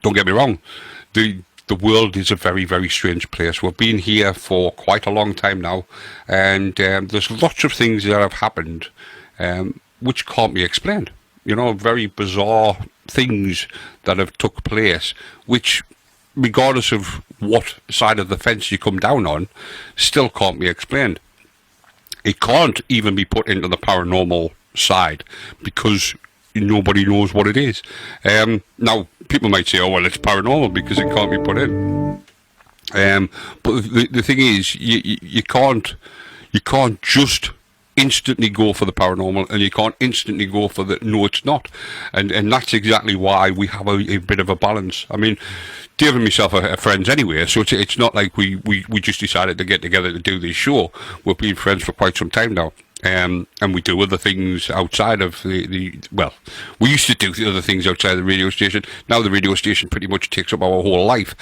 Don't get me wrong, the world is a very, very strange place. We've been here for quite a long time now, and there's lots of things that have happened which can't be explained. Very bizarre things that have took place, which, regardless of what side of the fence you come down on, still can't be explained. It can't even be put into the paranormal side because nobody knows what it is. Now, people might say, oh, well, it's paranormal because it can't be put in. But the thing is, you can't just instantly go for the paranormal, and you can't instantly go for the no, it's not. And that's exactly why we have a bit of a balance. I mean, Dave and myself are friends anyway, so it's not like we just decided to get together to do this show. We've been friends for quite some time now. And we do other things outside of well, we used to do the other things outside the radio station. Now the radio station pretty much takes up our whole life,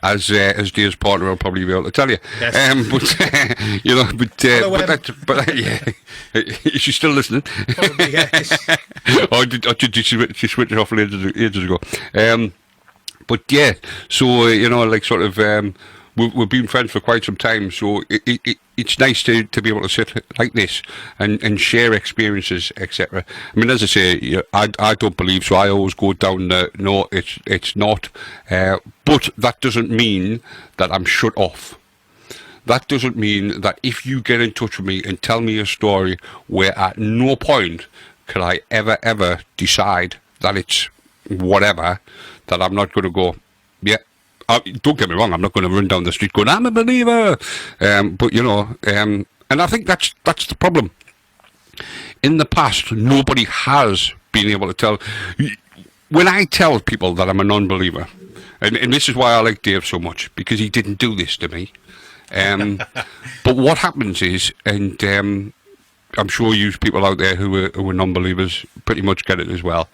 as Dave's partner will probably be able to tell you. Yes. But yeah, is she still listening? Probably, yes. Or did she switch it off ages ago? But yeah, so like sort of. We've been friends for quite some time, so it's nice to be able to sit like this and share experiences, etc. I mean, as I say, I don't believe, so I always go down the no, it's not. But that doesn't mean that I'm shut off. That doesn't mean that if you get in touch with me and tell me a story where at no point can I ever decide that it's whatever, that I'm not going to go, yeah. Don't get me wrong, I'm not going to run down the street going, I'm a believer. But, and I think that's the problem. In the past, nobody has been able to tell. When I tell people that I'm a non-believer, and this is why I like Dave so much, because he didn't do this to me. But what happens is, and I'm sure you people out there who are non-believers pretty much get it as well.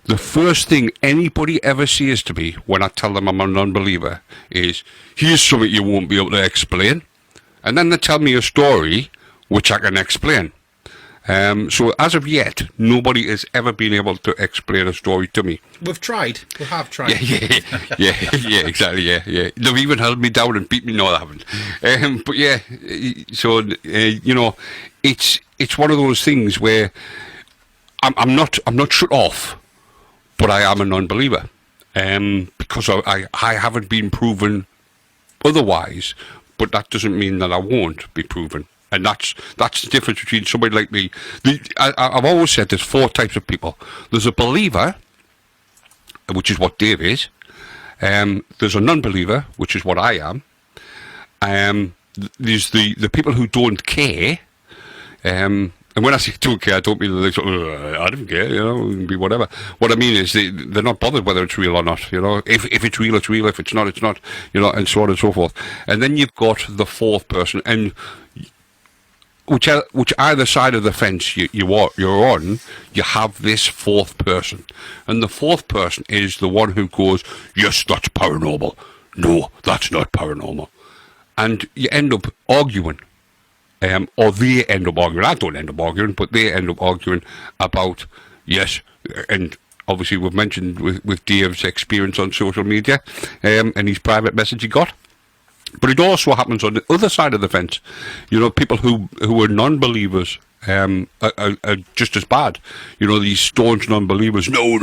The first thing anybody ever says to me when I tell them I'm a non-believer is, here's something you won't be able to explain. And then they tell me a story which I can explain. So as of yet, nobody has ever been able to explain a story to me. We've tried. We have tried. Yeah, exactly, yeah. They've even held me down and beat me. No, they haven't. But yeah, so, it's one of those things where I'm not shut off. But I am a non-believer, because I haven't been proven otherwise. But that doesn't mean that I won't be proven, and that's the difference between somebody like me. I've always said there's 4 types of people. There's a believer, which is what Dave is. There's a non-believer, which is what I am. There's the people who don't care. And when I say don't care, I don't mean they sort of, I don't care, it can be whatever. What I mean is they're not bothered whether it's real or not, If it's real, it's real. If it's not, it's not, and so on and so forth. And then you've got the 4th person, and which either side of the fence you're on, you have this 4th person. And the 4th person is the one who goes, yes, that's paranormal. No, that's not paranormal. And you end up arguing. Or they end up arguing. I don't end up arguing, but they end up arguing about, yes, and obviously we've mentioned with Dave's experience on social media, and his private message he got. But it also happens on the other side of the fence. People who are non-believers are just as bad. These staunch non-believers. No.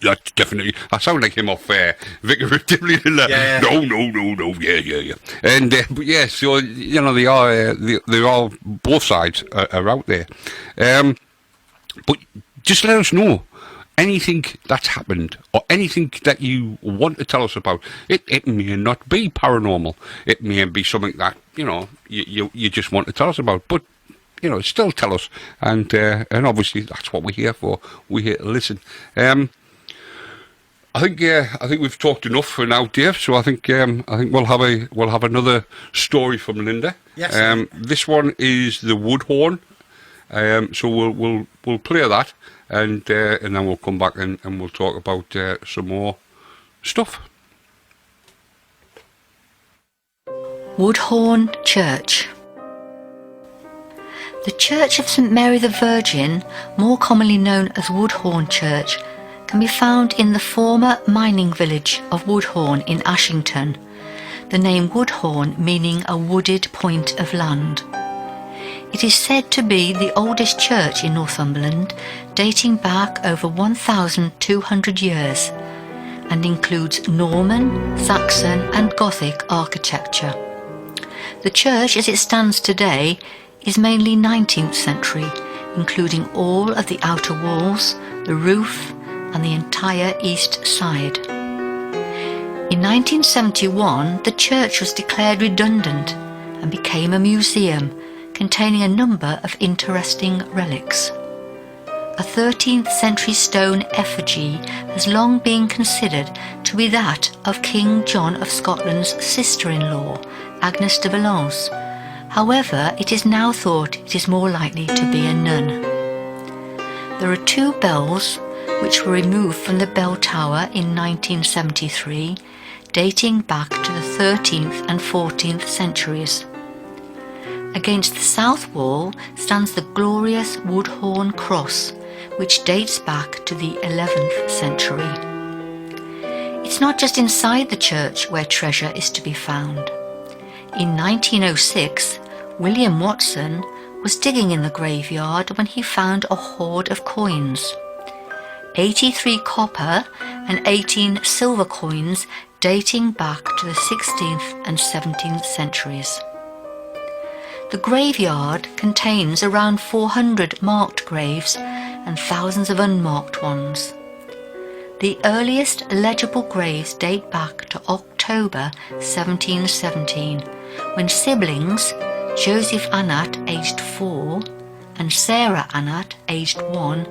That's definitely. I sound like him off Vicar Dibley. Yeah. No. Yeah. And but yeah, so they are both sides are out there. But just let us know anything that's happened or anything that you want to tell us about. It may not be paranormal. It may be something that you just want to tell us about, but still tell us, and obviously that's what we're here for. We're here to listen. I think we've talked enough for now, Dave. So I think we'll have another story from Linda. Yes. This one is the wood horn. So we'll play that, and then we'll come back and we'll talk about some more stuff. Woodhorn Church. The Church of St Mary the Virgin, more commonly known as Woodhorn Church, can be found in the former mining village of Woodhorn in Ashington, the name Woodhorn meaning a wooded point of land. It is said to be the oldest church in Northumberland, dating back over 1,200 years, and includes Norman, Saxon and Gothic architecture. The church as it stands today is mainly 19th century, including all of the outer walls, the roof and the entire east side. In 1971, the church was declared redundant and became a museum containing a number of interesting relics. A 13th century stone effigy has long been considered to be that of King John of Scotland's sister-in-law, Agnes de Valence. However, it is now thought it is more likely to be a nun. There are 2 bells which were removed from the bell tower in 1973, dating back to the 13th and 14th centuries. Against the south wall stands the glorious Woodhorn cross, which dates back to the 11th century. It's not just inside the church where treasure is to be found. In 1906, William Watson was digging in the graveyard when he found a hoard of coins. 83 copper and 18 silver coins dating back to the 16th and 17th centuries. The graveyard contains around 400 marked graves and thousands of unmarked ones. The earliest legible graves date back to October 1717, when siblings Joseph Annat, aged 4, and Sarah Annat, aged 1,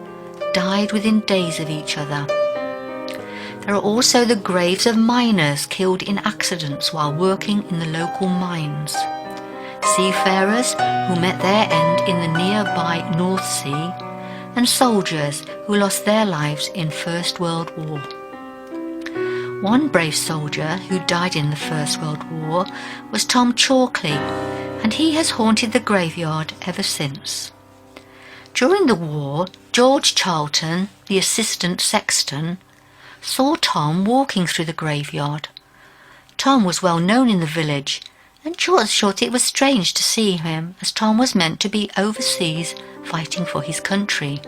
died within days of each other. There are also the graves of miners killed in accidents while working in the local mines, seafarers who met their end in the nearby North Sea, and soldiers who lost their lives in First World War. One brave soldier who died in the First World War was Tom Chalkley, and he has haunted the graveyard ever since. During the war, George Charlton, the assistant sexton, saw Tom walking through the graveyard. Tom was well known in the village, and George thought it was strange to see him, as Tom was meant to be overseas fighting for his country.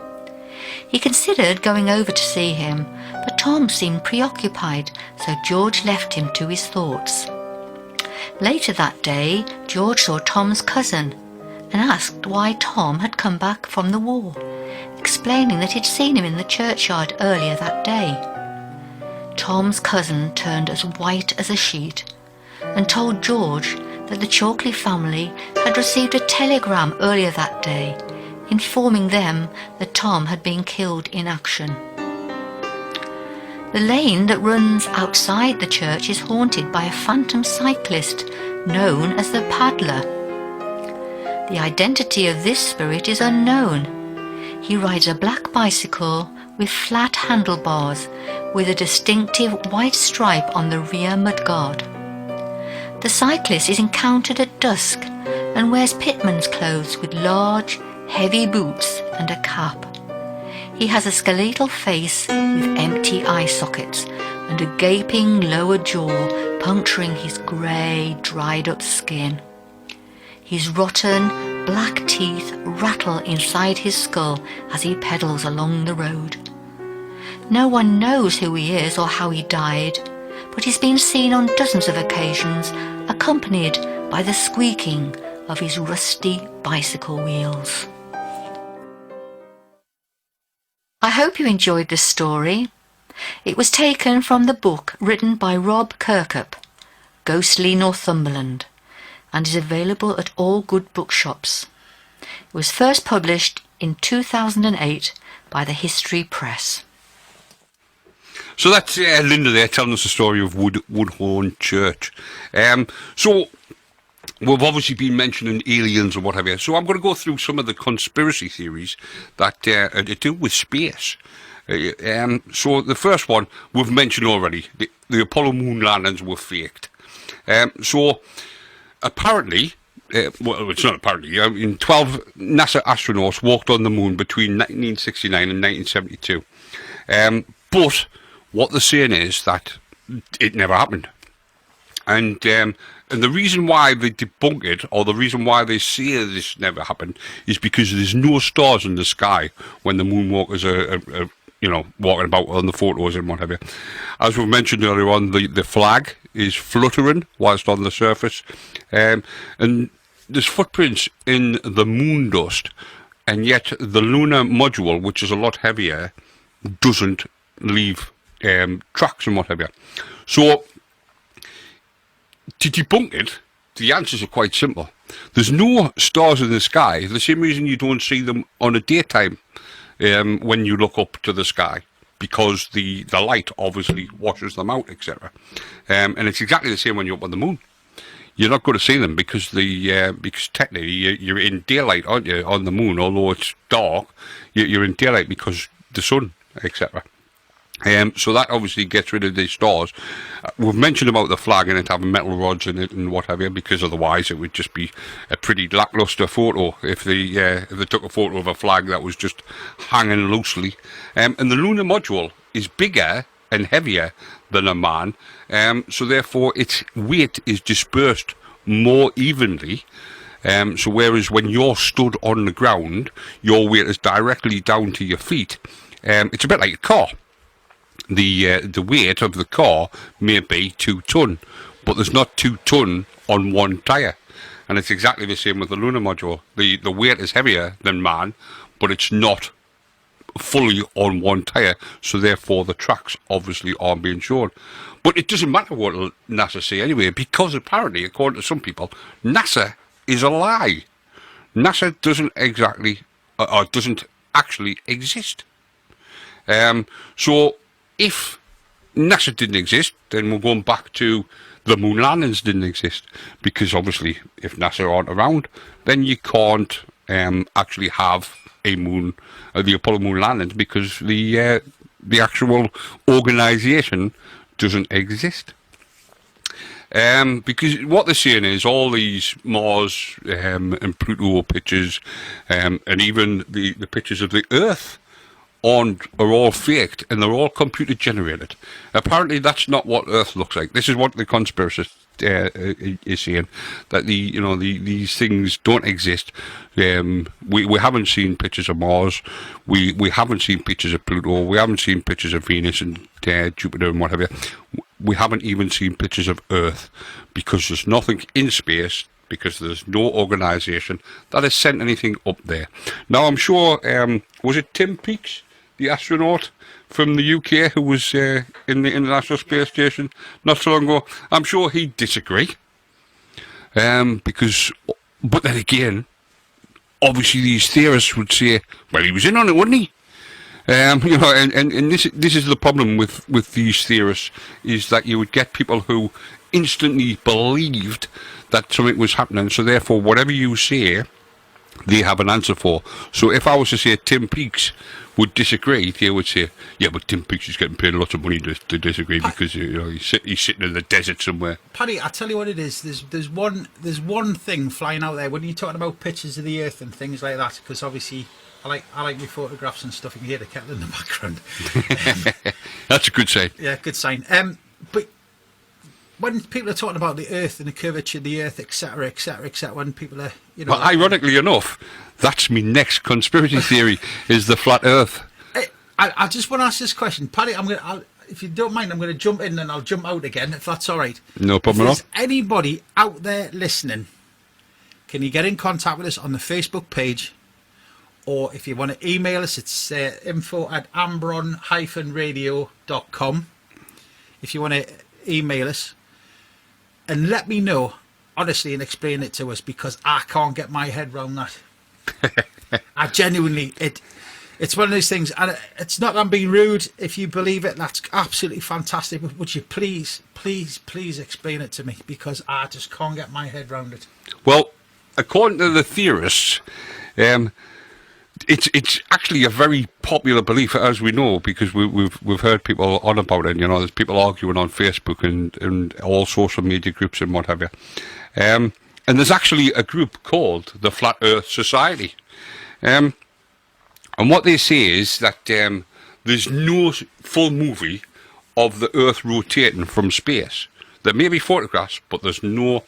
He considered going over to see him, but Tom seemed preoccupied, so George left him to his thoughts. Later that day, George saw Tom's cousin and asked why Tom had come back from the war, explaining that he'd seen him in the churchyard earlier that day. Tom's cousin turned as white as a sheet and told George that the Chalkley family had received a telegram earlier that day informing them that Tom had been killed in action. The lane that runs outside the church is haunted by a phantom cyclist known as the Paddler. The identity of this spirit is unknown. He rides a black bicycle with flat handlebars with a distinctive white stripe on the rear mudguard. The cyclist is encountered at dusk and wears pitman's clothes with large, heavy boots and a cap. He has a skeletal face with empty eye sockets and a gaping lower jaw puncturing his grey, dried-up skin. His rotten, black teeth rattle inside his skull as he pedals along the road. No one knows who he is or how he died, but he's been seen on dozens of occasions, accompanied by the squeaking of his rusty bicycle wheels. I hope you enjoyed this story. It was taken from the book written by Rob Kirkup, Ghostly Northumberland, and is available at all good bookshops. It was first published in 2008 by the History Press. So that's Linda there telling us the story of Woodhorn Church. So we've obviously been mentioning aliens and whatever. So I'm going to go through some of the conspiracy theories that are to do with space. So the first one we've mentioned already. The Apollo moon landings were faked. So apparently well, it's not apparently. I mean, 12 NASA astronauts walked on the moon between 1969 and 1972. But what they're saying is that it never happened. And the reason why they debunk it, or the reason why they say this never happened, is because there's no stars in the sky when the moonwalkers are walking about on the photos and what have you. As we mentioned earlier on, the flag is fluttering whilst on the surface, and there's footprints in the moon dust, and yet the lunar module, which is a lot heavier, doesn't leave tracks and what have you. So, to debunk it, the answers are quite simple. There's no stars in the sky. The same reason you don't see them on a daytime when you look up to the sky, because the light obviously washes them out, etc. And it's exactly the same when you're up on the moon. You're not going to see them because because technically you're in daylight, aren't you, on the moon? Although it's dark, you're in daylight because the sun, etc. So that obviously gets rid of the stars. We've mentioned about the flag and it having metal rods in it and what have you, because otherwise it would just be a pretty lacklustre photo if they took a photo of a flag that was just hanging loosely. And the lunar module is bigger and heavier than a man, so therefore its weight is dispersed more evenly. So whereas when you're stood on the ground, your weight is directly down to your feet. It's a bit like a car. The weight of the car may be 2 ton, but there's not 2 ton on one tyre. And it's exactly the same with the lunar module. The weight is heavier than man, but it's not fully on one tyre, so therefore the tracks obviously aren't being shown. But it doesn't matter what NASA say anyway, because apparently, according to some people, NASA is a lie. NASA doesn't actually exist. So if NASA didn't exist, then we're going back to the moon landings didn't exist, because obviously if NASA aren't around, then you can't actually have a moon, the Apollo moon landings, because the actual organisation doesn't exist. Because what they're saying is all these Mars and Pluto pictures, and even the pictures of the Earth are all faked, and they're all computer generated. Apparently that's not what Earth looks like. This is what the conspiracist is saying, that these things don't exist. We haven't seen pictures of Mars, we haven't seen pictures of Pluto, we haven't seen pictures of Venus and Jupiter and whatever. We haven't even seen pictures of Earth, because there's nothing in space, because there's no organisation that has sent anything up there. Now I'm sure, was it Tim Peake, the astronaut from the UK who was in the International Space Station not so long ago? I'm sure he'd disagree. But then again, obviously these theorists would say, well, he was in on it, wasn't he? And this is the problem with these theorists, is that you would get people who instantly believed that something was happening, so therefore whatever you say, they have an answer for. So if I was to say Tim Peake would disagree, they would say, yeah, but Tim Peake is getting paid lots of money to disagree, because he's sitting in the desert somewhere. Paddy, I tell you what it is. There's one thing flying out there when you're talking about pictures of the Earth and things like that, because obviously I like my photographs and stuff. You can hear the kettle in the background. That's a good sign. Yeah, good sign. But when people are talking about the Earth and the curvature of the Earth, etc., etc., etc., when people are, well, ironically enough, that's my next conspiracy theory: is the flat Earth. I just want to ask this question, Paddy. If you don't mind, I'm going to jump in and I'll jump out again, if that's all right. No problem at all. If there's anybody out there listening, can you get in contact with us on the Facebook page? Or if you want to email us, it's info@ambron-radio.com. If you want to email us and let me know, honestly, and explain it to us, because I can't get my head around that. I genuinely, it's one of those things, and it's not that I'm being rude. If you believe it, that's absolutely fantastic. But would you please explain it to me, because I just can't get my head around it. Well, according to the theorists, it's actually a very popular belief, as we know, because we've heard people on about it. There's people arguing on Facebook and all social media groups and what have you. And there's actually a group called the Flat Earth Society. And what they say is that there's no full movie of the Earth rotating from space. There may be photographs, but there's no...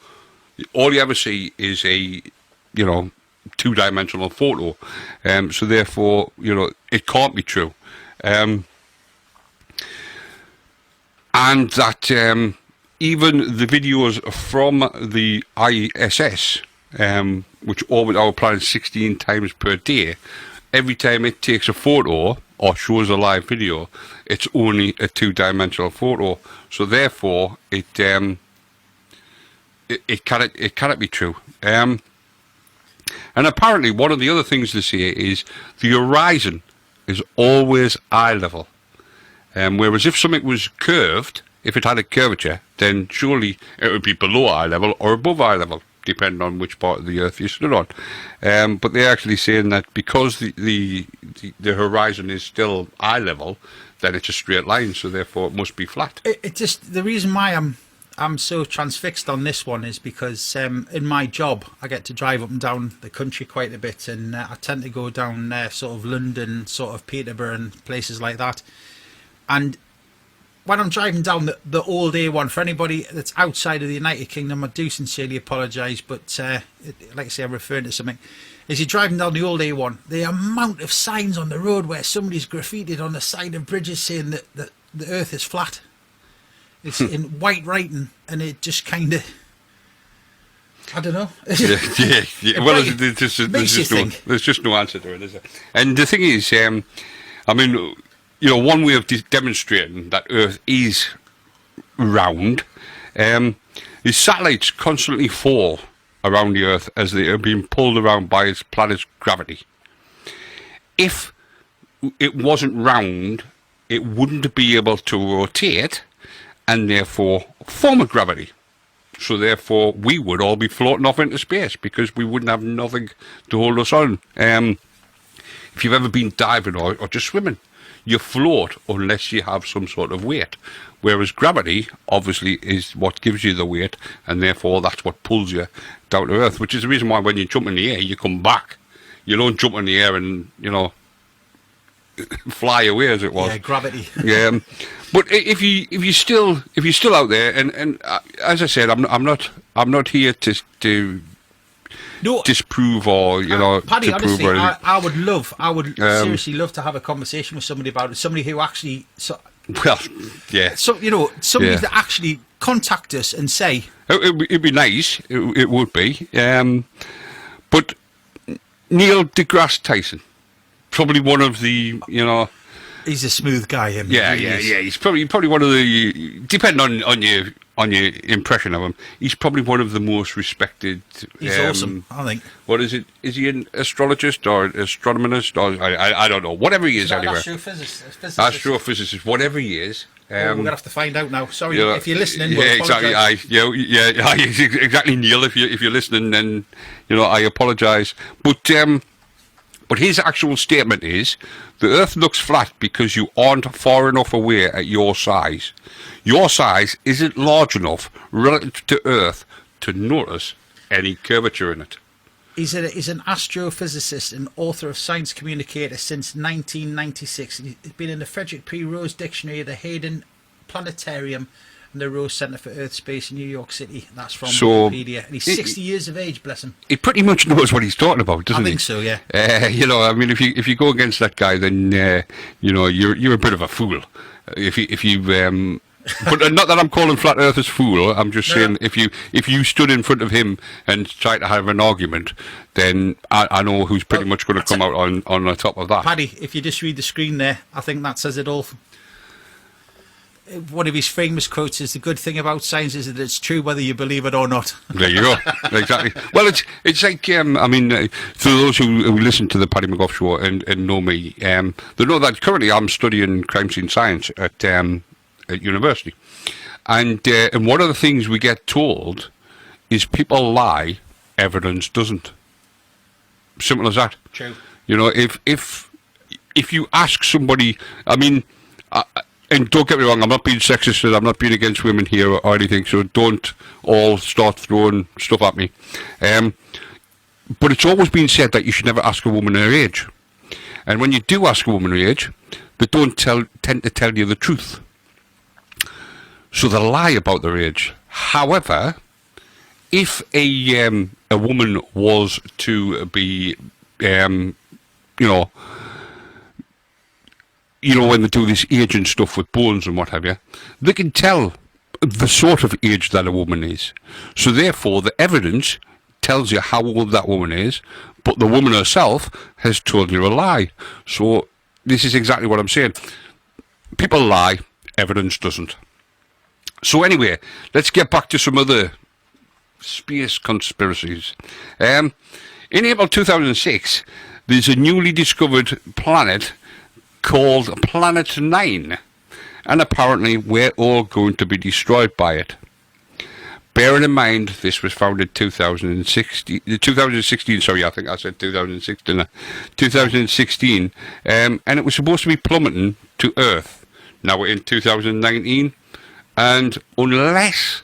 All you ever see is a, two-dimensional photo. So therefore, it can't be true. And that even the videos from the ISS, which orbit our planet 16 times per day, every time it takes a photo or shows a live video, it's only a two-dimensional photo. So therefore, it cannot be true. And apparently, one of the other things they say is the horizon is always eye level. Whereas if something was curved, if it had a curvature, then surely it would be below eye level or above eye level, depending on which part of the Earth you stood on. But they're actually saying that because the horizon is still eye level, then it's a straight line, so therefore it must be flat. It just, the reason why I'm so transfixed on this one is because in my job I get to drive up and down the country quite a bit, and I tend to go down sort of London, sort of Peterborough and places like that. And when I'm driving down the old A1, for anybody that's outside of the United Kingdom, I do sincerely apologise, but like I say, I'm referring to something. As you're driving down the old A1, the amount of signs on the road where somebody's graffitied on the side of bridges saying that the Earth is flat. It's in white writing, and it just kind of, I don't know. Yeah. Well, there's just no answer to it, is there? And the thing is, one way of demonstrating that Earth is round is satellites constantly fall around the Earth as they are being pulled around by its planet's gravity. If it wasn't round, it wouldn't be able to rotate and therefore form a gravity. So therefore, we would all be floating off into space because we wouldn't have nothing to hold us on. If you've ever been diving or just swimming, you float unless you have some sort of weight. Whereas gravity, obviously, is what gives you the weight, and therefore that's what pulls you down to Earth, which is the reason why when you jump in the air, you come back. You don't jump in the air and, fly away, as it was. Yeah, gravity. Yeah. But if you're still out there, and as I said, I'm not here to disprove or Paddy, to honestly, prove anything. I would seriously love to have a conversation with somebody about it. Somebody who actually, well, yeah. So somebody that actually contact us and say it'd be nice. It would be. But Neil deGrasse Tyson, probably one of the he's a smooth guy. Him. Yeah. He's probably one of the, depending on your impression of him, he's probably one of the most respected. He's awesome, I think. What is it? Is he an astrologist or astronomist or I don't know. Whatever he is, anyway. Astrophysicist, whatever he is. We're gonna have to find out now. Sorry if you're listening. Yeah, exactly. Exactly, Neil. If you're listening, then I apologise. But his actual statement is, the Earth looks flat because you aren't far enough away at your size. Your size isn't large enough relative to Earth to notice any curvature in it. He's an astrophysicist and author of Science Communicator since 1996. He's been in the Frederick P. Rose Dictionary, the Hayden Planetarium, and the Rose Centre for Earth Space in New York City. That's from Wikipedia. And he's 60 years of age, bless him. He pretty much knows what he's talking about, doesn't he? I think so, yeah. If you go against that guy, then you're a bit of a fool. If you but not that I'm calling flat earthers fool. I'm just saying if you stood in front of him and tried to have an argument, then I know who's pretty much going to come out on the top of that. Paddy, if you just read the screen there, I think that says it all. One of his famous quotes is, the good thing about science is that it's true whether you believe it or not. There you go. Exactly. Well, it's like, for those who listen to the Paddy McGough show and know me, they know that currently I'm studying crime scene science at university. And one of the things we get told is people lie, evidence doesn't. Simple as that. True. If you ask somebody, and don't get me wrong, I'm not being sexist and I'm not being against women here or anything, so don't all start throwing stuff at me. But it's always been said that you should never ask a woman her age. And when you do ask a woman her age, they don't tend to tell you the truth. So they lie about their age. However, if a woman was to be, you know, when they do this aging stuff with bones and what have you, they can tell the sort of age that a woman is. So therefore, the evidence tells you how old that woman is, but the woman herself has told you a lie. So this is exactly what I'm saying. People lie, evidence doesn't. So anyway, let's get back to some other space conspiracies. In April 2006, there's a newly discovered planet called Planet 9, and apparently we're all going to be destroyed by it. Bearing in mind, this was found in 2016, sorry, I think I said 2016, 2016, and it was supposed to be plummeting to Earth. Now we're in 2019, and unless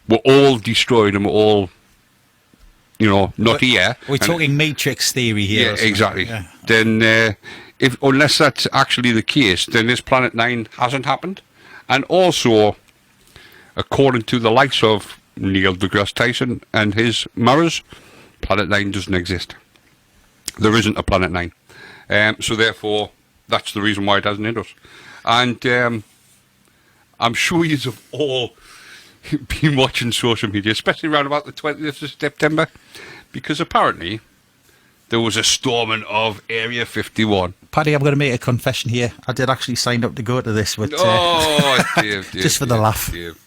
we're all destroyed and we're all, not here. We're talking Matrix theory here. Yeah, exactly. Yeah. Then, unless that's actually the case, then this Planet 9 hasn't happened. And also, according to the likes of Neil deGrasse Tyson and his mirrors, Planet 9 doesn't exist. There isn't a Planet 9. So therefore, that's the reason why it hasn't hit us. And I'm sure you've all been watching social media, especially around about the 20th of September, because apparently there was a storming of Area 51. Paddy, I'm going to make a confession here. I did actually sign up to go to this, but Dave, just for the laugh. Dave.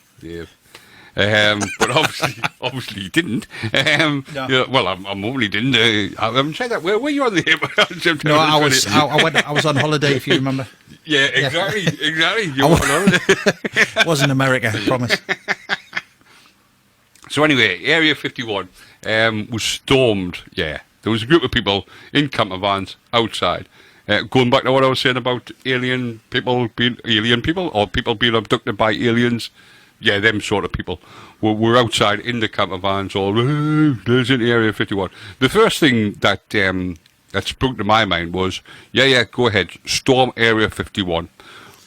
But obviously you didn't. No. Yeah, well, I'm hoping didn't. I haven't said that. Where were you on the No, I was on holiday, if you remember. Yeah, exactly. You were on holiday. It was in America, I promise. So anyway, Area 51 was stormed. Yeah, there was a group of people in camper vans outside. Going back to what I was saying about alien people, or people being abducted by aliens. Yeah, them sort of people were outside in the camper vans, all there's in Area 51. The first thing that sprung to my mind was, yeah, go ahead, storm Area 51,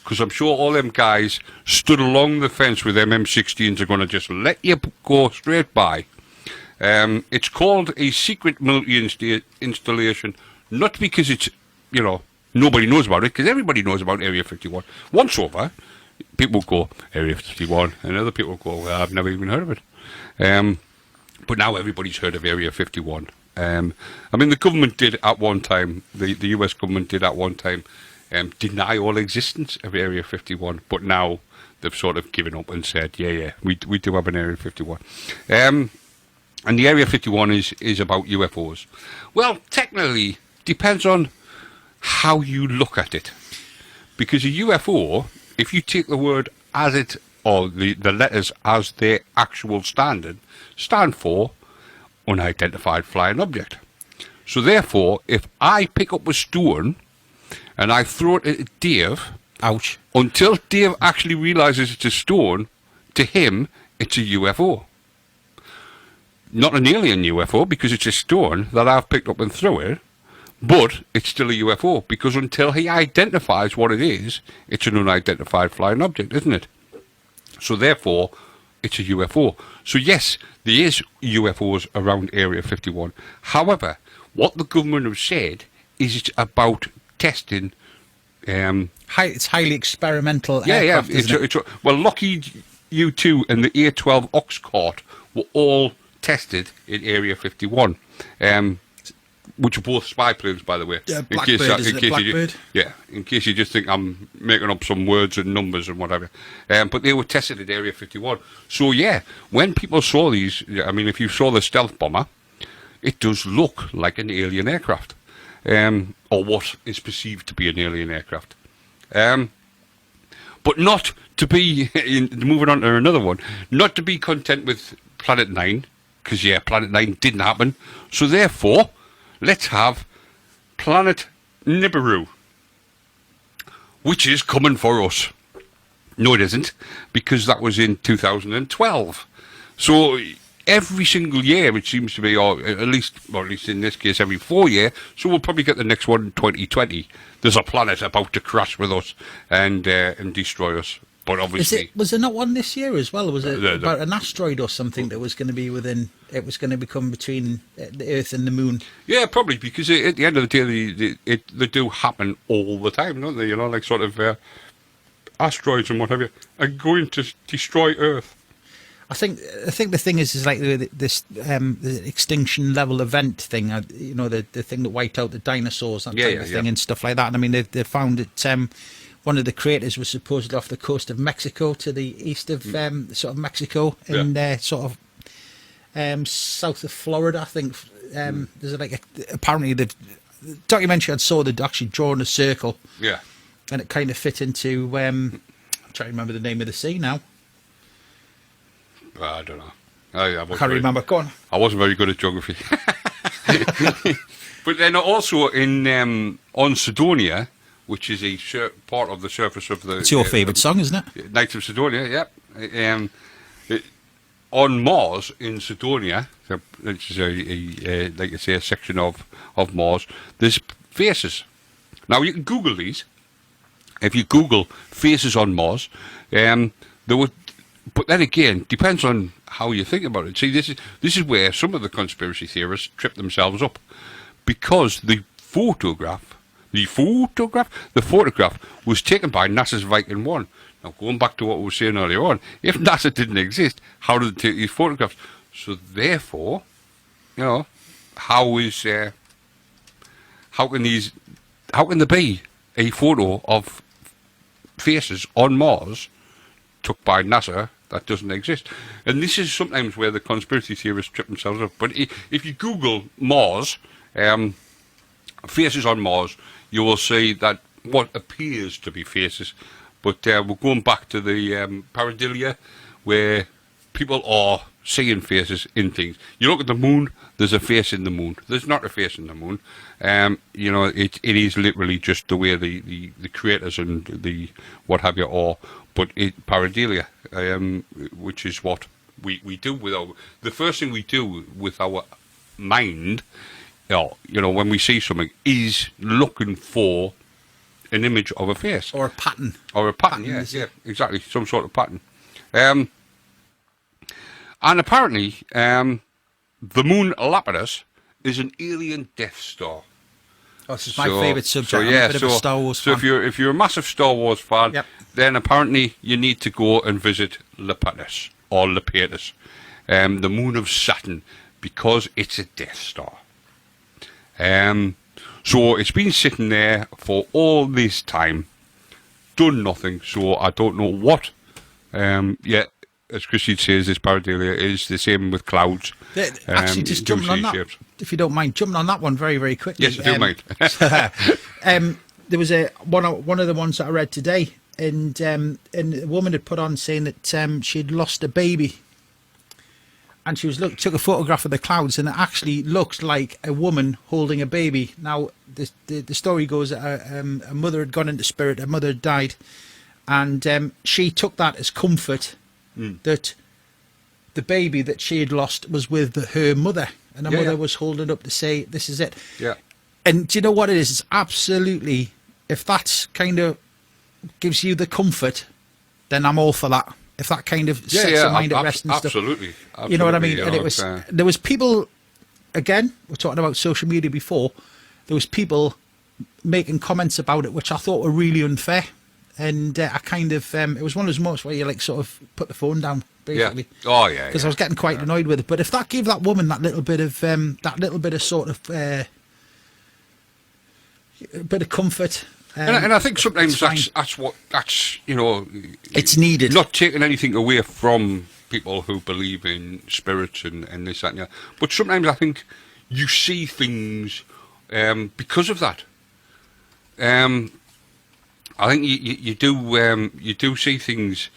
because I'm sure all them guys stood along the fence with them M16s are going to just let you go straight by. It's called a secret military installation, not because it's nobody knows about it, because everybody knows about Area 51. Once over, people go, Area 51, and other people go, well, I've never even heard of it. But now everybody's heard of Area 51. The government did at one time, the US government did at one time, deny all existence of Area 51, but now they've sort of given up and said, yeah, we do have an Area 51. And the Area 51 is about UFOs. Well, technically, depends on how you look at it. Because a UFO, if you take the word as it, or the letters as their actual stand for unidentified flying object. So therefore, if I pick up a stone and I throw it at Dave, ouch, until Dave actually realises it's a stone, to him, it's a UFO. Not an alien UFO, because it's a stone that I've picked up and thrown it, but it's still a UFO, because until he identifies what it is, it's an unidentified flying object, isn't it? So therefore, it's a UFO. So yes, there is UFOs around Area 51. However, what the government have said is it's about testing. It's highly experimental. Yeah, aircraft, well, Lockheed U-2 and the A-12 Oxcart were all tested in Area 51. Which are both spy planes, by the way. Yeah, Blackbird. In case you just think I'm making up some words and numbers and whatever. But they were tested at Area 51. So, yeah, when people saw these, if you saw the stealth bomber, it does look like an alien aircraft. Or what is perceived to be an alien aircraft. But not to be, moving on to another one, not to be content with Planet 9, because, Planet 9 didn't happen. So, therefore, let's have Planet Nibiru, which is coming for us. No, it isn't, because that was in 2012. So every single year it seems to be, or at least in this case, every 4 years. So we'll probably get the next one in 2020. There's a planet about to crash with us and destroy us. But obviously, was there not one this year as well? Was it about an asteroid or something that was going to be within? It was going to become between the Earth and the Moon. Yeah, probably, because at the end of the day, they do happen all the time, don't they? You know, like sort of asteroids and what have you are going to destroy Earth. I think the thing is like this the extinction level event thing. You know, the thing that wiped out the dinosaurs, that type of thing, and stuff like that. And I mean, they found that one of the craters was supposedly off the coast of Mexico to the east of sort of Mexico and sort of south of Florida. I think there's like apparently the documentary I saw they'd actually drawn a circle. Yeah. And it kind of fit into I'm trying to remember the name of the sea now. I don't know. I can't remember. Go on. I wasn't very good at geography. But then also on Sidonia, which is a part of the surface of the... It's your favourite song, isn't it? Knights of Sidonia, yeah. On Mars in Sidonia, which is like I say, a section of Mars, there's faces. Now you can Google these. If you Google faces on Mars, there would. But then again, depends on how you think about it. See, this is where some of the conspiracy theorists trip themselves up, because the photograph was taken by NASA's Viking 1. Now, going back to what we were saying earlier on, if NASA didn't exist, how did they take these photographs? So therefore, you know, how can there be a photo of faces on Mars took by NASA that doesn't exist? And this is sometimes where the conspiracy theorists trip themselves up. But if you Google Mars, faces on Mars, you will see that what appears to be faces. But we're going back to the pareidolia, where people are seeing faces in things. You look at the moon, there's a face in the moon. There's not a face in the moon. You know, it is literally just the way the creators and the what have you are. But pareidolia, which is what we do with the first thing we do with our mind, you know, when we see something, is looking for an image of a face. Or a pattern. Or a pattern, yeah, exactly. Some sort of pattern. And apparently, the moon Lapidus is an alien Death Star. Oh, this is my favourite subject. So, yeah, I'm a bit of a Star Wars fan. So if you're a massive Star Wars fan, then apparently you need to go and visit Lapidus, or Lapidus, the moon of Saturn, because it's a Death Star. So it's been sitting there for all this time, done nothing. So I don't know what. As Christine says, this pareidolia is the same with clouds. Actually, just jumping on that, if you don't mind, jumping on that one very, very quickly. Yes, I do mind. There was one of the ones that I read today, and a woman had put on saying that she'd lost a baby, and she took a photograph of the clouds, and it actually looked like a woman holding a baby. Now, the story goes that a mother had gone into spirit, her mother had died, and she took that as comfort that the baby that she had lost was with her mother, and her mother was holding it up to say, "This is it." Yeah. And do you know what it is? It's absolutely, if that's kind of gives you the comfort, then I'm all for that. If that kind of sets your mind at rest and stuff. Absolutely. You know what I mean? And it was there was people, again, we're talking about social media before, there was people making comments about it which I thought were really unfair. And I kind of, it was one of those moments where you like sort of put the phone down, basically. Yeah. Oh, yeah. Because I was getting quite annoyed with it. But if that gave that woman that little bit of sort of, a bit of comfort. And I think sometimes that's you know, it's needed. Not taking anything away from people who believe in spirits and this, that, and that. But sometimes I think you see things because of that. I think you do see things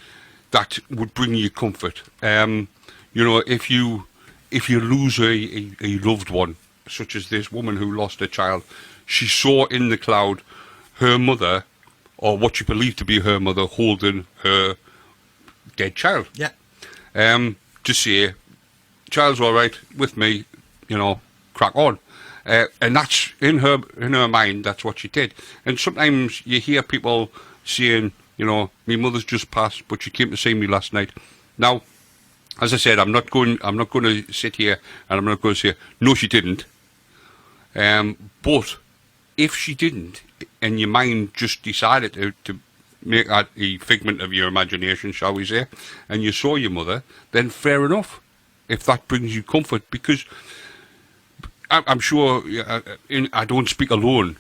that would bring you comfort. You know, if you lose a loved one, such as this woman who lost her child, she saw in the cloud her mother or what she believed to be her mother, holding her dead child. Yeah. To say, child's all right with me, crack on. And that's in her mind. That's what she did. And sometimes you hear people saying, my mother's just passed, but she came to see me last night. Now, as I said, I'm not going to sit here and I'm not going to say no, she didn't. But if she didn't, and your mind just decided to make that a figment of your imagination, shall we say, and you saw your mother, then fair enough. If that brings you comfort, because I'm sure I don't speak alone,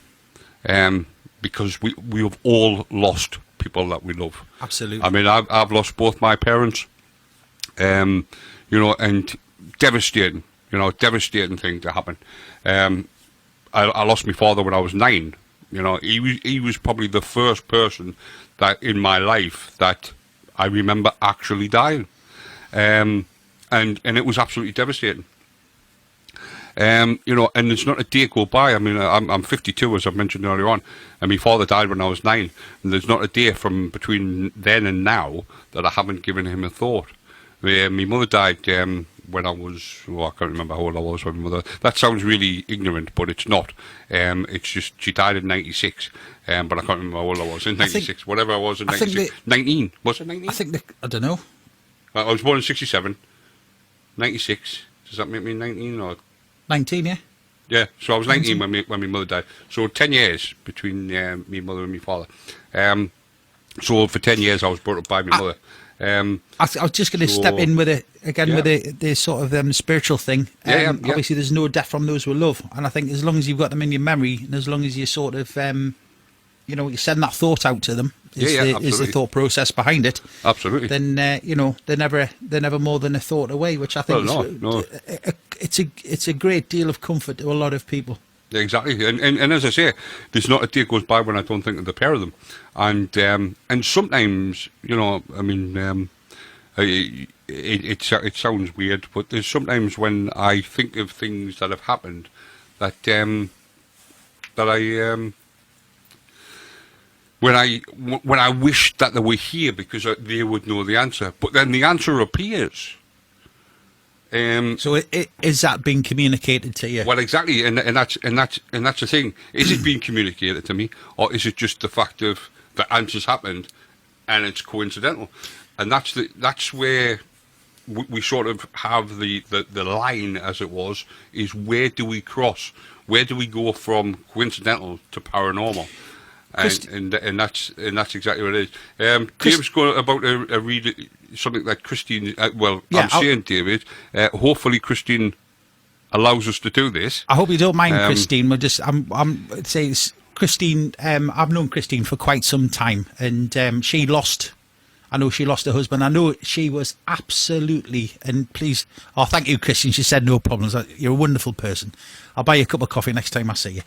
because we have all lost people that we love. Absolutely. I mean, I've lost both my parents, and devastating thing to happen. I lost my father when I was 9. He was probably the first person that in my life that I remember actually dying, and it was absolutely devastating. And there's not a day go by. I mean, I'm 52, as I've mentioned earlier on, and my father died when I was 9. And there's not a day from between then and now that I haven't given him a thought. My mother died when I was, I can't remember how old I was when my mother. That sounds really ignorant, but it's not. It's just she died in 96, but I can't remember how old I was in 96. Whatever I was in 96, 19. Was it 19? I don't know. I was born in 67. 96. Does that make me 19 or? 19, yeah. Yeah, so I was 19 when my mother died. So 10 years between me mother and my father. So for 10 years I was brought up by my mother. I was just going to step in with it again, with the sort of spiritual thing. Obviously, there's no death from those we love, and I think as long as you've got them in your memory, and as long as you sort of, you send that thought out to them, is the thought process behind it. Absolutely. Then they're never more than a thought away, which I think it's a great deal of comfort to a lot of people. Exactly, and as I say, there's not a day goes by when I don't think of the pair of them, and sometimes, I mean, it sounds weird, but there's sometimes when I think of things that have happened that when I wish that they were here because they would know the answer, but then the answer appears. So is that being communicated to you? Well, exactly, and that's the thing. Is it being communicated to me, or is it just the fact of the answers happened, and it's coincidental? And that's where we sort of have the line, as it was, is where do we cross? Where do we go from coincidental to paranormal? And that's exactly what it is. Dave's about to read something that Christine. I'm saying, David. Hopefully, Christine allows us to do this. I hope you don't mind, Christine. I'm saying Christine. I've known Christine for quite some time, and I know she lost her husband. I know she was absolutely, and please, thank you, Christine. She said no problems. You're a wonderful person. I'll buy you a cup of coffee next time I see you.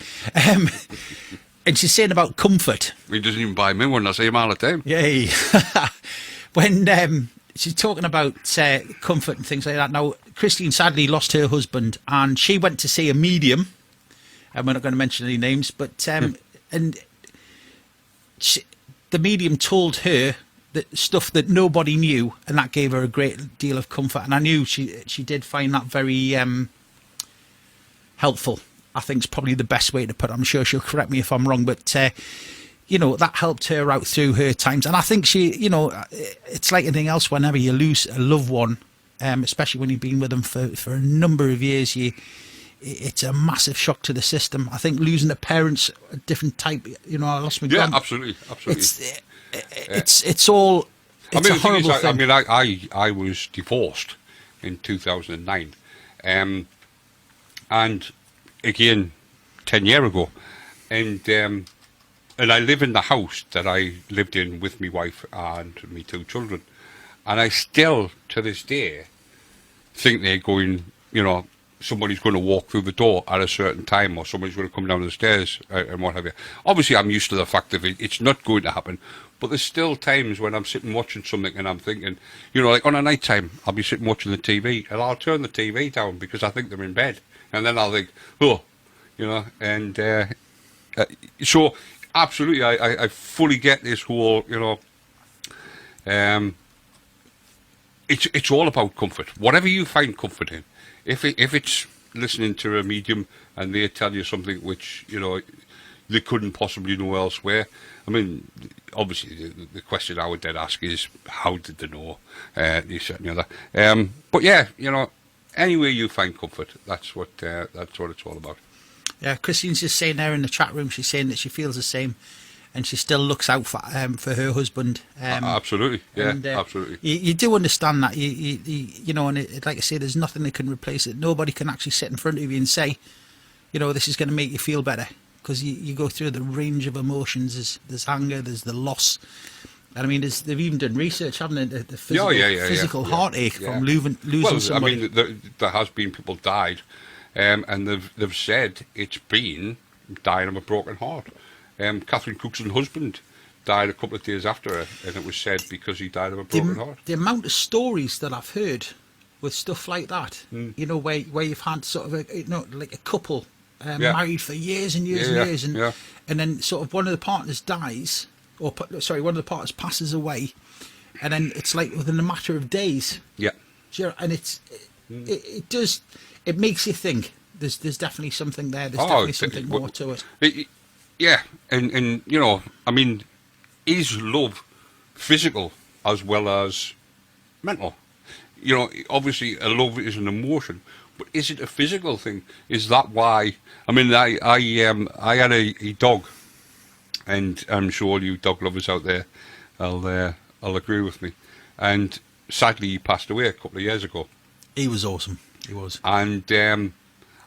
And she's saying about comfort. He doesn't even buy me one. I see him all the time. Yay. When she's talking about comfort and things like that. Now, Christine sadly lost her husband, and she went to see a medium. And we're not going to mention any names, but and the medium told her that stuff that nobody knew, and that gave her a great deal of comfort. And I knew she did find that very helpful. I think it's probably the best way to put it. I'm sure she'll correct me if I'm wrong, but that helped her out through her times. And I think it's like anything else. Whenever you lose a loved one, especially when you've been with them for a number of years, it's a massive shock to the system. I think losing a parent's a different type. I lost my grand. Yeah, absolutely. It's all. It's a horrible thing. I was divorced in 2009, and again 10 years ago, and I live in the house that I lived in with my wife and my 2 children, and I still to this day think they're going, somebody's going to walk through the door at a certain time, or somebody's going to come down the stairs and what have you. Obviously I'm used to the fact that it's not going to happen, but there's still times when I'm sitting watching something and I'm thinking, like on a night time I'll be sitting watching the TV and I'll turn the TV down because I think they're in bed. And then I'll think, and so absolutely. I fully get this whole, it's all about comfort. Whatever you find comfort in. If it's listening to a medium and they tell you something which, they couldn't possibly know elsewhere. I mean, obviously, the question I would then ask is, how did they know? This, that, and the other. But yeah, any way you find comfort, that's what it's all about. Yeah, Christine's just saying there in the chat room, she's saying that she feels the same, and she still looks out for her husband. Absolutely, yeah, and, absolutely. You do understand that, and like I say, there's nothing that can replace it. Nobody can actually sit in front of you and say, this is going to make you feel better, because you go through the range of emotions. There's anger, there's the loss. And I mean, they've even done research, haven't they? The physical heartache from losing somebody. I mean, there has been people died, and they've said it's been dying of a broken heart. Catherine Cook's husband died a couple of days after her, and it was said because he died of a broken heart. The amount of stories that I've heard with stuff like that, where you've had sort of like a couple married for years and years and years, and then sort of one of the partners dies, one of the partners passes away, and then it's like within a matter of days. Yeah. And it makes you think. There's definitely something there. There's definitely something more to it. Yeah, and I mean, is love physical as well as mental? Obviously, a love is an emotion, but is it a physical thing? Is that why? I mean, I had a dog, and I'm sure all you dog lovers out there, I'll agree with me. And sadly, he passed away a couple of years ago. He was awesome. He was. And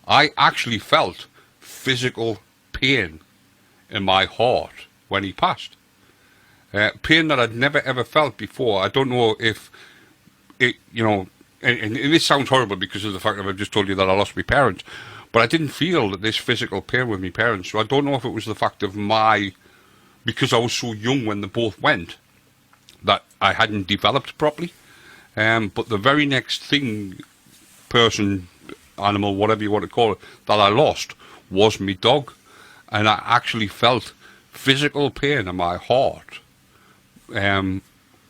I actually felt physical pain in my heart when he passed. Pain that I'd never ever felt before. I don't know if it, and this sounds horrible because of the fact that I've just told you that I lost my parents, but I didn't feel this physical pain with my parents. So I don't know if it was the fact of because I was so young when they both went, that I hadn't developed properly. But the very next person, animal, whatever you want to call it, that I lost was my dog. And I actually felt physical pain in my heart on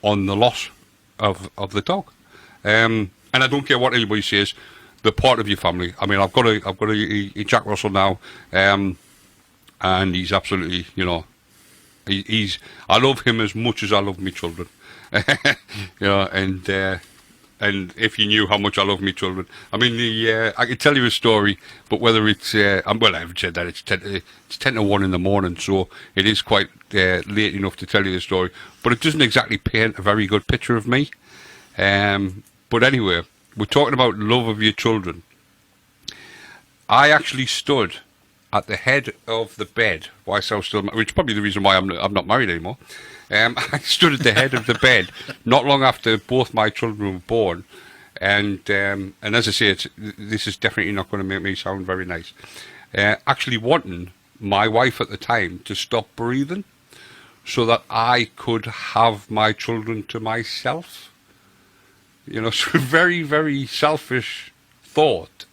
the loss of the dog. And I don't care what anybody says, they're part of your family. I mean, I've got a Jack Russell now, and he's absolutely, he's I love him as much as I love my children. And if you knew how much I love my children, I mean, I could tell you a story, but whether it's, I haven't said that, it's 10 to 1 in the morning, so it is quite late enough to tell you the story, but it doesn't exactly paint a very good picture of me. But anyway, we're talking about love of your children. I actually stood at the head of the bed whilst I was still, which is probably the reason why I'm not married anymore. I stood at the head of the bed not long after both my children were born, and as I say, this is definitely not going to make me sound very nice. Actually wanting my wife at the time to stop breathing so that I could have my children to myself. So very, very selfish thought.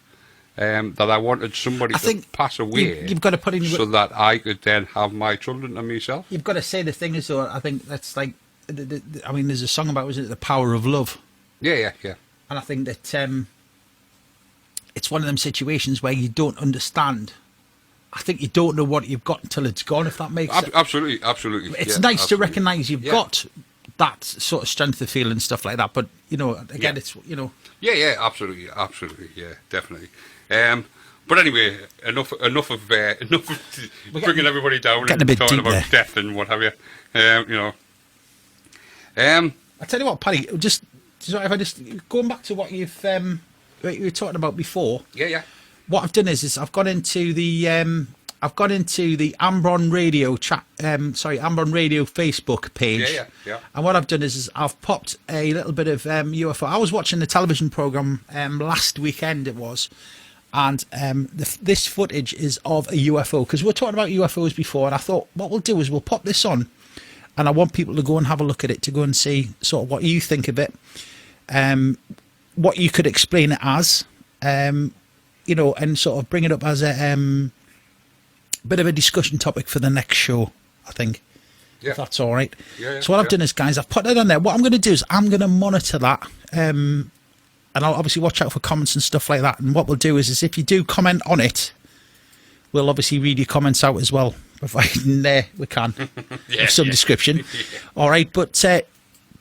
That I wanted somebody to pass away. You've got to put in so that I could then have my children and myself. You've got to say the thing is, though, I think that's like, I mean, there's a song about, isn't it, the power of love? Yeah. And I think that it's one of them situations where you don't understand. I think you don't know what you've got until it's gone, if that makes sense. Absolutely. It's nice to recognise you've got that sort of strength of feeling and stuff like that, but again, it's Yeah, absolutely, yeah, definitely. But anyway, enough of bringing everybody down and talking about death and what have you. I tell you what, Paddy, just if I just going back to what you were talking about before. Yeah. What I've done is I've gone into the Ambron Radio Ambron Radio Facebook page. Yeah. And what I've done is I've popped a little bit of UFO. I was watching the television program last weekend, it was, and this footage is of a UFO, because we were talking about UFOs before, and I thought what we'll do is we'll pop this on, and I want people to go and have a look at it, to go and see sort of what you think of it, what you could explain it as, and sort of bring it up as a bit of a discussion topic for the next show. I think. Yeah. If that's all right. Yeah, So what I've yeah. done is, guys, I've put it on there. What I'm going to do is I'm going to monitor that. And I'll obviously watch out for comments and stuff like that. And what we'll do is if you do comment on it, we'll obviously read your comments out as well, providing we can, with some description. All right, but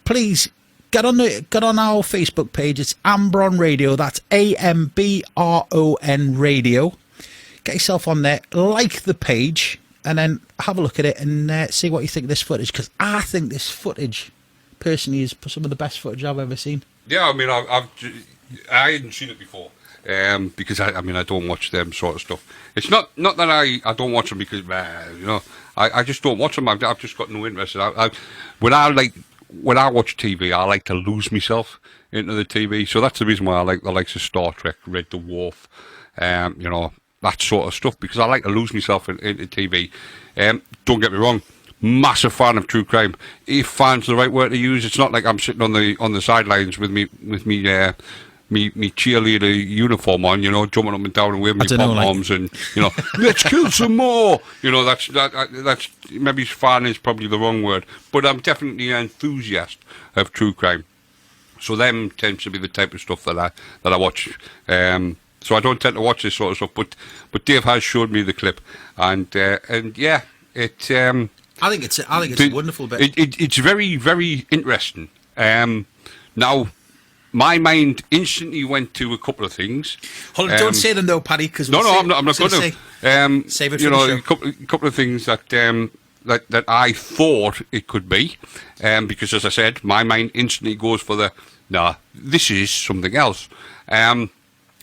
please get on our Facebook page. It's Ambron Radio. That's AMBRON Radio. Get yourself on there, like the page, and then have a look at it and see what you think of this footage. Because I think this footage, personally, is some of the best footage I've ever seen. Yeah, I mean, I hadn't seen it before, because I don't watch them sort of stuff. It's not that I don't watch them because I just don't watch them. I've just got no interest. When I watch TV, I like to lose myself into the TV. So that's the reason why I like the likes of Star Trek, Red Dwarf, that sort of stuff, because I like to lose myself into TV. Don't get me wrong. Massive fan of true crime. If fan's the right word to use, it's not like I'm sitting on the sidelines with me cheerleader uniform on, jumping up and down and waving my pom-poms and let's kill some more. That's maybe fan is probably the wrong word, but I'm definitely an enthusiast of true crime. So them tends to be the type of stuff that I watch. So I don't tend to watch this sort of stuff, but Dave has showed me the clip, and yeah, it. I think it's a wonderful bit. It's very, very interesting. Now, my mind instantly went to a couple of things. Hold on, don't say them though, Paddy. Because I'm not going to. Save it for the show. A couple of things that I thought it could be, because as I said, my mind instantly goes for this is something else.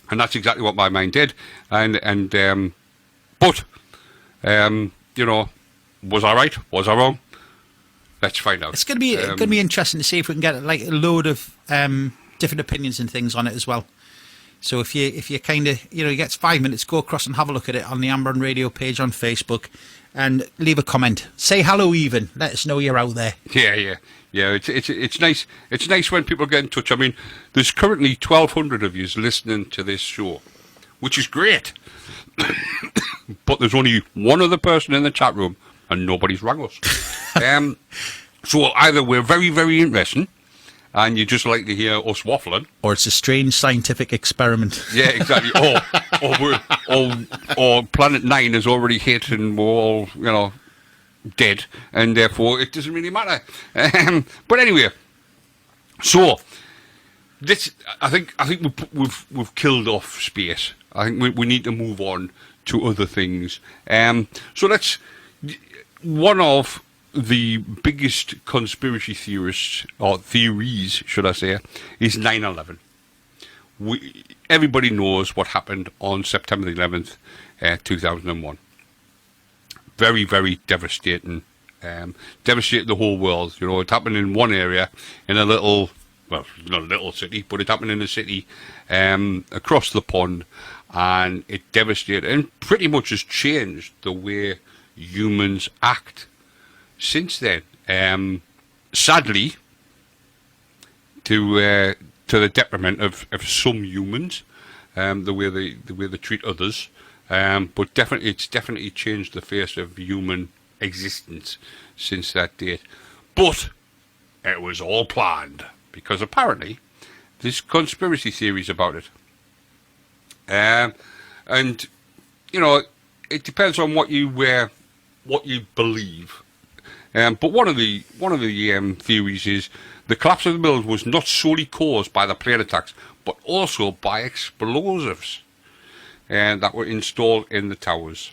And that's exactly what my mind did. But was I right? Was I wrong? Let's find out. It's going to be interesting to see if we can get like a load of different opinions and things on it as well. So if you kind of you get 5 minutes, go across and have a look at it on the Ambron Radio page on Facebook, and leave a comment. Say hello, even. Let us know you're out there. Yeah. It's nice. It's nice when people get in touch. I mean, there's currently 1,200 of you listening to this show, which is great. But there's only one other person in the chat room, and nobody's rang us. So either we're very, very interesting, and you just like to hear us waffling, or it's a strange scientific experiment. Yeah, exactly. or Planet 9 has already hit, and we're all dead, and therefore it doesn't really matter. But anyway, so this, I think we've killed off space. I think we need to move on to other things. So one of the biggest conspiracy theorists, or theories, should I say, is 9/11. Everybody knows what happened on September the 11th, 2001. Very, very devastating. Devastated the whole world. It happened in one area, in a little, well, not a little city, but it happened in a city across the pond, and it devastated and pretty much has changed the way humans act since then. Sadly, to the detriment of some humans, the way they treat others. But it's definitely changed the face of human existence since that date. But it was all planned, because apparently there's conspiracy theories about it. And it depends on what you believe. But one of the theories is the collapse of the building was not solely caused by the plane attacks, but also by explosives that were installed in the towers.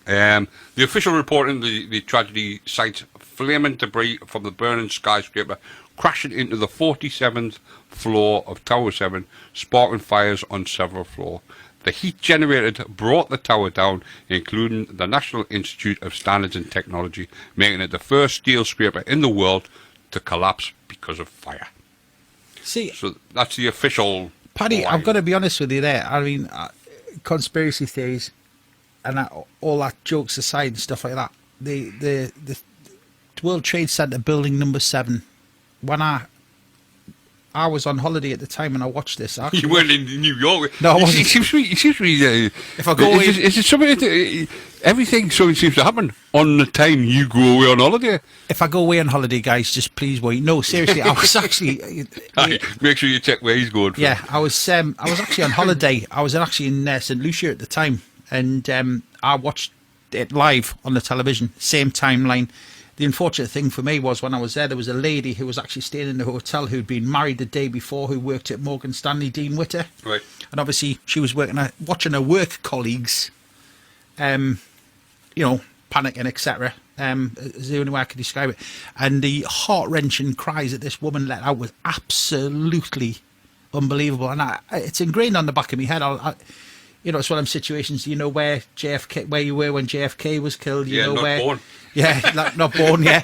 The official report in the tragedy cites flaming debris from the burning skyscraper crashing into the 47th floor of Tower 7, sparking fires on several floors. The heat generated brought the tower down, including the National Institute of Standards and Technology, making it the first steel scraper in the world to collapse because of fire. So that's the official Paddy, line. I've got to be honest with you there. I mean, conspiracy theories and all that jokes aside and stuff like that, the World Trade Center building number 7, when I I was on holiday at the time and I watched this. I actually You weren't in New York. No, I wasn't. It seems to be. If I go away- is it something? Everything sort of seems to happen on the time you go away on holiday. If I go away on holiday, guys, just please wait. No, seriously, I was actually. Aye, make sure you check where he's going. Yeah, I was actually on holiday. I was actually in St Lucia at the time, and I watched it live on the television, same timeline. The unfortunate thing for me was when I was there was a lady who was actually staying in the hotel who'd been married the day before, who worked at Morgan Stanley, Dean Witter. Right. And obviously she was watching her work colleagues, panicking, etc. Is the only way I could describe it. And the heart-wrenching cries that this woman let out was absolutely unbelievable. And it's ingrained on the back of my head. It's one of them situations, where you were when JFK was killed. Born. Yeah, not born, yeah.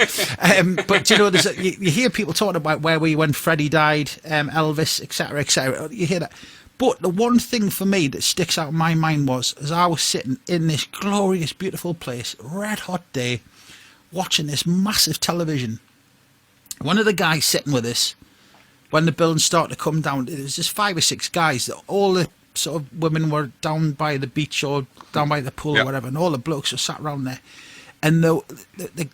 But, you hear people talking about where when Freddie died, Elvis, etc., etc. You hear that. But the one thing for me that sticks out in my mind was, as I was sitting in this glorious, beautiful place, red hot day, watching this massive television, one of the guys sitting with us, when the building started to come down, there was just 5 or 6 guys, that all the sort of women were down by the beach or down by the pool or whatever, and all the blokes were sat around there. And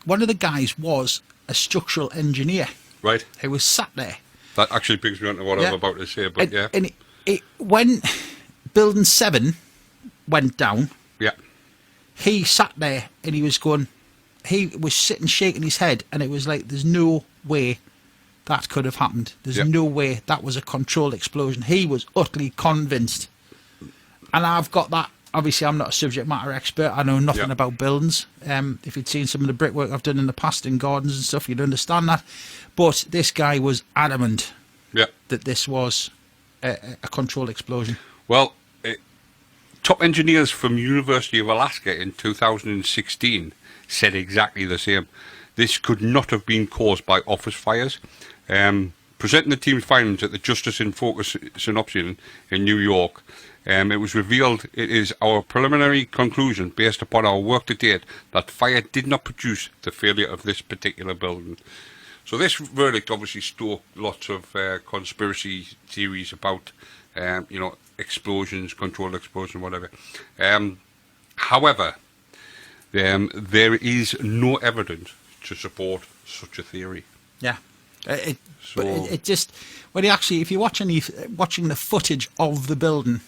one of the guys was a structural engineer. Right. Who was sat there. That actually brings me on to what I'm about to say, but And when Building 7 went down, he sat there and he was sitting shaking his head, and it was like, there's no way that could have happened. There's no way that was a controlled explosion. He was utterly convinced. And I've got that. Obviously, I'm not a subject matter expert. I know nothing about buildings. If you'd seen some of the brickwork I've done in the past in gardens and stuff, you'd understand that. But this guy was adamant that this was a controlled explosion. Well, top engineers from University of Alaska in 2016 said exactly the same. This could not have been caused by office fires. Presenting the team's findings at the Justice in Focus synopsis in New York, it was revealed it is our preliminary conclusion based upon our work to date that fire did not produce the failure of this particular building. So this verdict obviously stoked lots of conspiracy theories about, explosions, controlled explosion, whatever. However, there is no evidence to support such a theory. Yeah. It just, when if you're watching the footage of the building,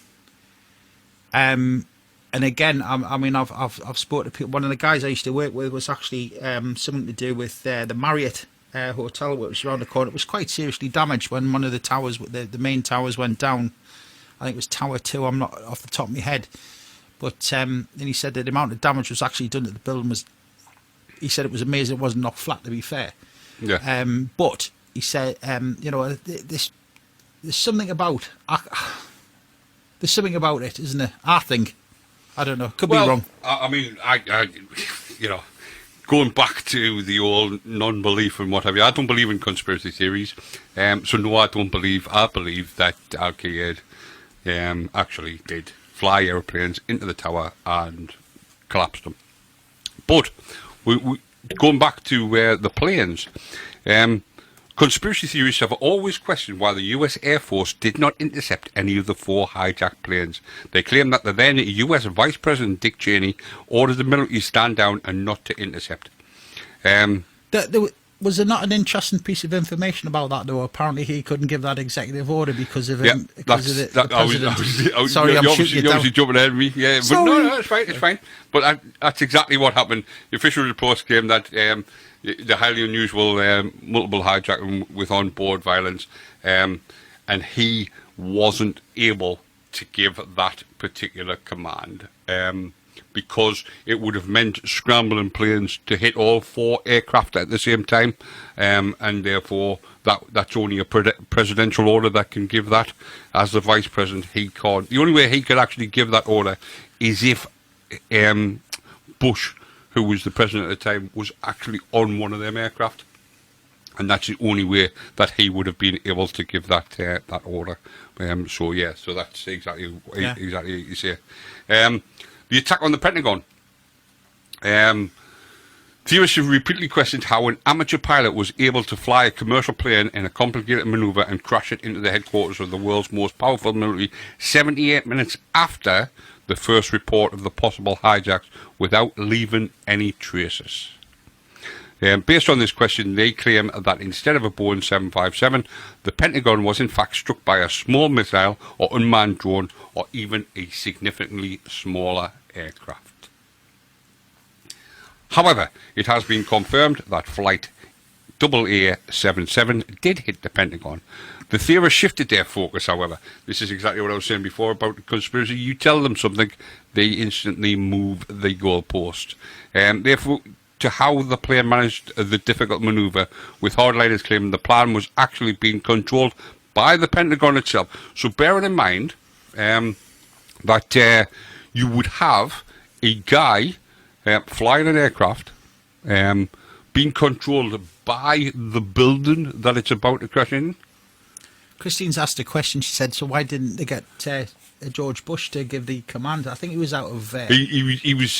and again, I've spoken to people. One of the guys I used to work with was actually something to do with the Marriott hotel, which was around the corner. It was quite seriously damaged when one of the towers, the main towers, went down. I think it was Tower 2. I'm not off the top of my head, but then he said that the amount of damage was actually done to the building was. He said it was amazing. It wasn't knocked flat, to be fair. Yeah. But he said, there's something about there's something about it, isn't there? I think. I don't know. Could be wrong. I going back to the old non-belief and what have you, I don't believe in conspiracy theories. So no, I don't believe. I believe that Al Qaeda actually did fly airplanes into the tower and collapsed them. But we going back to the planes, conspiracy theorists have always questioned why the US Air Force did not intercept any of the 4 hijacked planes. They claim that the then US Vice President Dick Cheney ordered the military to stand down and not to intercept. Was there not an interesting piece of information about that, though? Apparently he couldn't give that executive order because of the president. Sorry, I'm shooting you down. Obviously jumping ahead of me. Yeah, but no, it's fine. It's fine. But that's exactly what happened. The official reports claim that the highly unusual multiple hijacking with on-board violence, and he wasn't able to give that particular command. Because it would have meant scrambling planes to hit all 4 aircraft at the same time, and therefore that's only a presidential order that can give that. As the vice president, he can't. The only way he could actually give that order is if Bush, who was the president at the time, was actually on one of them aircraft, and that's the only way that he would have been able to give that order. So that's exactly what you say. The attack on the Pentagon. Theorists have repeatedly questioned how an amateur pilot was able to fly a commercial plane in a complicated maneuver and crash it into the headquarters of the world's most powerful military 78 minutes after the first report of the possible hijacks without leaving any traces. Based on this question, they claim that instead of a Boeing 757, the Pentagon was in fact struck by a small missile or unmanned drone or even a significantly smaller aircraft. However, it has been confirmed that Flight AA-77 did hit the Pentagon. The theorists shifted their focus, however. This is exactly what I was saying before about the conspiracy. You tell them something, they instantly move the goalpost. Therefore, to how the plane managed the difficult maneuver, with hardliners claiming the plan was actually being controlled by the Pentagon itself. So bearing in mind that you would have a guy flying an aircraft being controlled by the building that it's about to crash in. Christine's asked a question. She said, so why didn't they get George Bush to give the command? I think he was out of... He was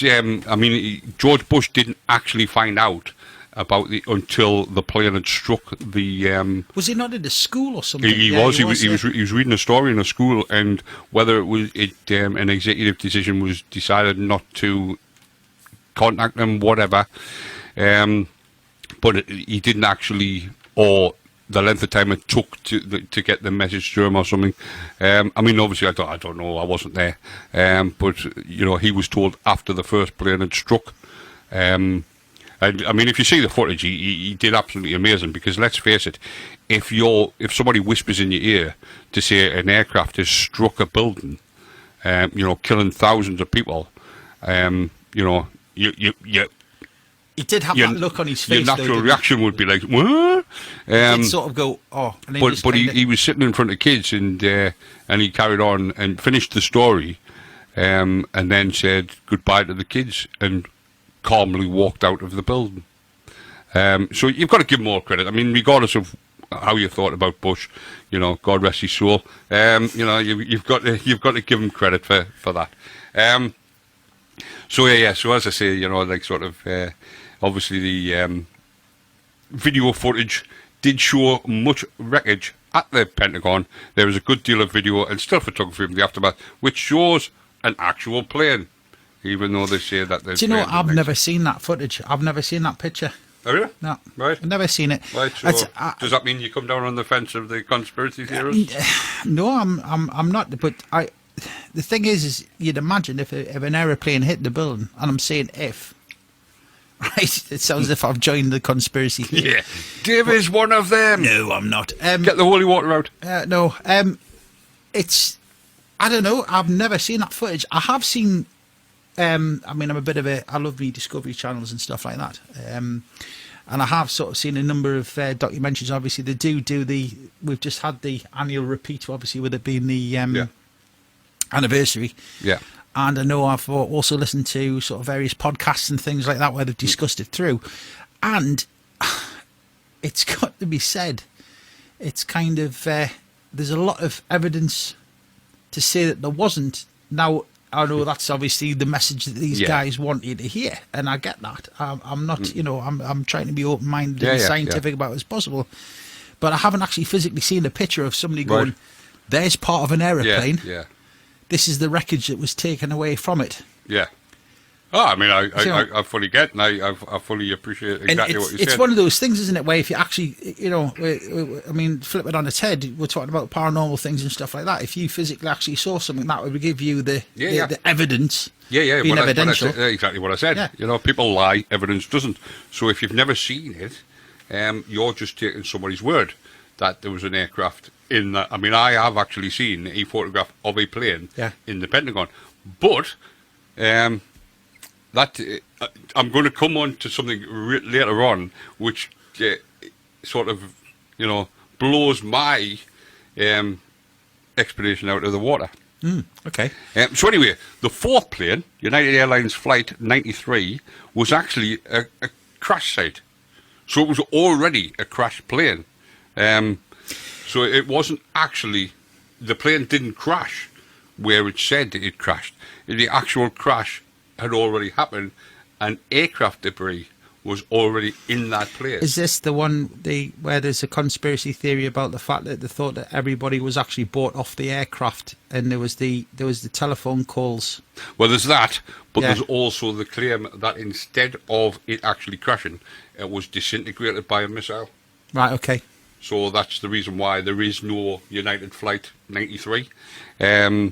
George Bush didn't actually find out about until the plane had struck the... was he not in a school or something? He was reading a story in a school, and whether it was an executive decision was decided not to contact him, whatever. But he didn't actually, or the length of time it took to get the message to him or something. Obviously, I don't know. I wasn't there. But he was told after the first plane had struck. And if you see the footage, he did absolutely amazing. Because let's face it, if somebody whispers in your ear to say an aircraft has struck a building, killing thousands of people, he did have that look on his face. Your natural reaction would be like, what? He'd sort of go, oh. And but he was sitting in front of kids and he carried on and finished the story and then said goodbye to the kids and calmly walked out of the building. So you've got to give him all credit. I mean, regardless of how you thought about Bush, God rest his soul, you've got to give him credit for that. So as I say, obviously the video footage did show much wreckage at the Pentagon. There is a good deal of video and still photography from the aftermath, which shows an actual plane, even though they say that there's... Do you know, I've never seen that footage. I've never seen that picture. Oh, really? No. Right. I've never seen it. Right, so does that mean you come down on the fence of the conspiracy theorists? No, I'm not, but the thing is you'd imagine if an aeroplane hit the building, and I'm saying if, right? It sounds as if I've joined the conspiracy theory. Yeah. Dave is one of them. No, I'm not. Get the holy water out. No. It's... I don't know. I've never seen that footage. I have seen... I'm a bit of I love the Discovery channels and stuff like that. And I have sort of seen a number of documentaries. Obviously, they do the... We've just had the annual repeat, obviously, with it being the... anniversary. Yeah. And I know I've also listened to sort of various podcasts and things like that where they've discussed it through. And it's got to be said, it's kind of, there's a lot of evidence to say that there wasn't. Now, I know that's obviously the message that these guys want you to hear, and I get that. I'm not, I'm trying to be open-minded and scientific about it as possible. But I haven't actually physically seen a picture of somebody going, there's part of an aeroplane. Yeah. This is the wreckage that was taken away from it. Yeah. Oh, I fully get, and I fully appreciate exactly what you said. It's one of those things, isn't it, where if you actually, flip it on its head, we're talking about paranormal things and stuff like that. If you physically actually saw something, that would give you the evidence. Being evidential. Exactly what I said. Yeah. People lie, evidence doesn't. So if you've never seen it, you're just taking somebody's word that there was an aircraft in that. I mean, I have actually seen a photograph of a plane in the Pentagon, but that I'm going to come on to something later on, which sort of blows my explanation out of the water. Okay. So anyway, the fourth plane, United Airlines Flight 93, was actually a crash site. So it was already a crashed plane. So it wasn't actually, the plane didn't crash where it said it crashed. The actual crash had already happened, and aircraft debris was already in that place. Is this the one where there's a conspiracy theory about the fact that they thought that everybody was actually bought off the aircraft, and there was the telephone calls? Well, there's that, but Yeah. there's also the claim that instead of it actually crashing, it was disintegrated by a missile. Right. Okay. So that's the reason why there is no United Flight 93. But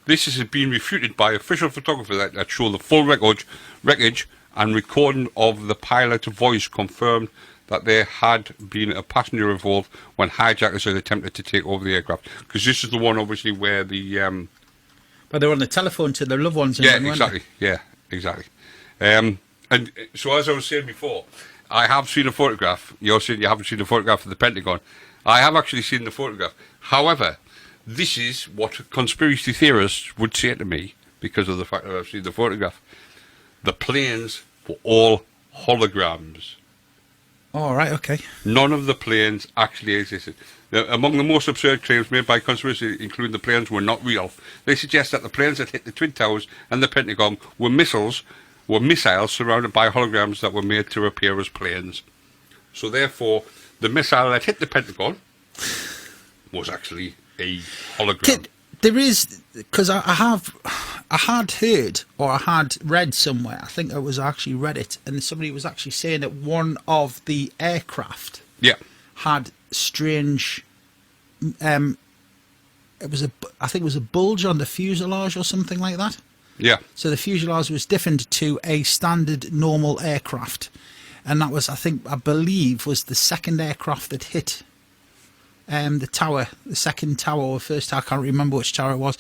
this has been refuted by official photography that show the full wreckage and recording of the pilot's voice confirmed that there had been a passenger involved when hijackers had attempted to take over the aircraft. Because this is the one, obviously, where the... But they were on the telephone to their loved ones. yeah, then, weren't exactly. Yeah, exactly. And so, as I was saying before, I have seen a photograph. You're saying you haven't seen a photograph of the Pentagon. I have actually seen the photograph. However, this is what conspiracy theorists would say to me because of the fact that I've seen the photograph. The planes were all holograms. they? Oh, right. Okay. None of the planes actually existed. Now, among the most absurd claims made by conspiracy, including the planes were not real. They suggest that the planes that hit the Twin Towers and the Pentagon were missiles surrounded by holograms that were made to appear as planes. So therefore, the missile that hit the Pentagon was actually a hologram. There is, because I had heard, or I had read somewhere, I think I was actually read it, and somebody was actually saying that one of the aircraft Yeah. had strange, I think it was a bulge on the fuselage or something like that. Yeah. So the fuselage was different to a standard normal aircraft, and that was, I believe, was the second aircraft that hit the tower, the second tower or first tower. I can't remember which tower it was,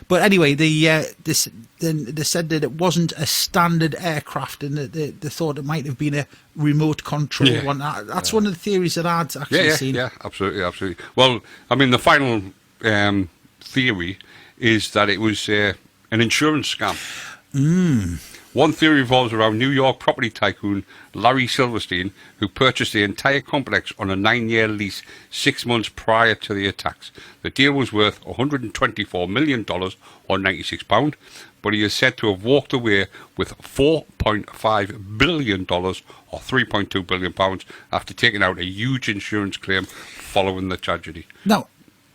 but anyway, they said that it wasn't a standard aircraft, and that they thought it might have been a remote control one. That's one of the theories that I'd actually seen. Yeah, absolutely. Well, I mean, the final theory is that it was an insurance scam. One theory revolves around New York property tycoon Larry Silverstein, who purchased the entire complex on a 9-year lease 6 months prior to the attacks. The deal was worth $124 million, or £96, but he is said to have walked away with $4.5 billion, or £3.2 billion, after taking out a huge insurance claim following the tragedy. Now,